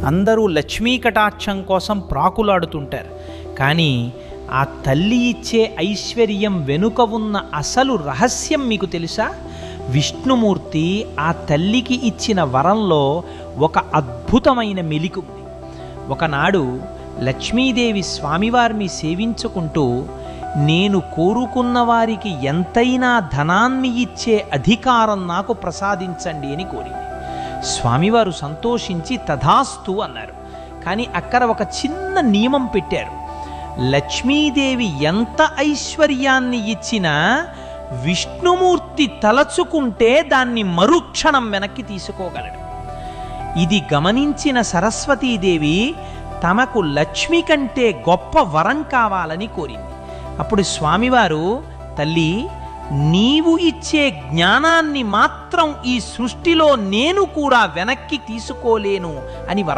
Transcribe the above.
అందరూ లక్ష్మీ కటాక్షం కోసం ప్రాకులాడుతుంటారు. కానీ ఆ తల్లి ఇచ్చే ఐశ్వర్యం వెనుక ఉన్న అసలు రహస్యం మీకు తెలుసా? విష్ణుమూర్తి ఆ తల్లికి ఇచ్చిన వరంలో ఒక అద్భుతమైన మెలిక ఉంది. ఒకనాడు లక్ష్మీదేవి స్వామివారిని సేవించుకుంటూ, నేను కోరుకున్న వారికి ఎంతైనా ధనాన్ని ఇచ్చే అధికారం నాకు ప్రసాదించండి అని కోరింది. స్వామివారు సంతోషించి తథాస్తు అన్నారు. కానీ అక్కడ ఒక చిన్న నియమం పెట్టారు. లక్ష్మీదేవి ఎంత ఐశ్వర్యాన్ని ఇచ్చినా విష్ణుమూర్తి తలచుకుంటే దాన్ని మరుక్షణం వెనక్కి తీసుకోగలడు. ఇది గమనించిన సరస్వతీదేవి తమకు లక్ష్మి కంటే గొప్ప వరం కావాలని కోరింది. అప్పుడు స్వామివారు, తల్లి, నీవు ఇచ్చే జ్ఞానాన్ని మాత్రం ఈ సృష్టిలో నేను కూడా వెనక్కి తీసుకోలేను అని వరం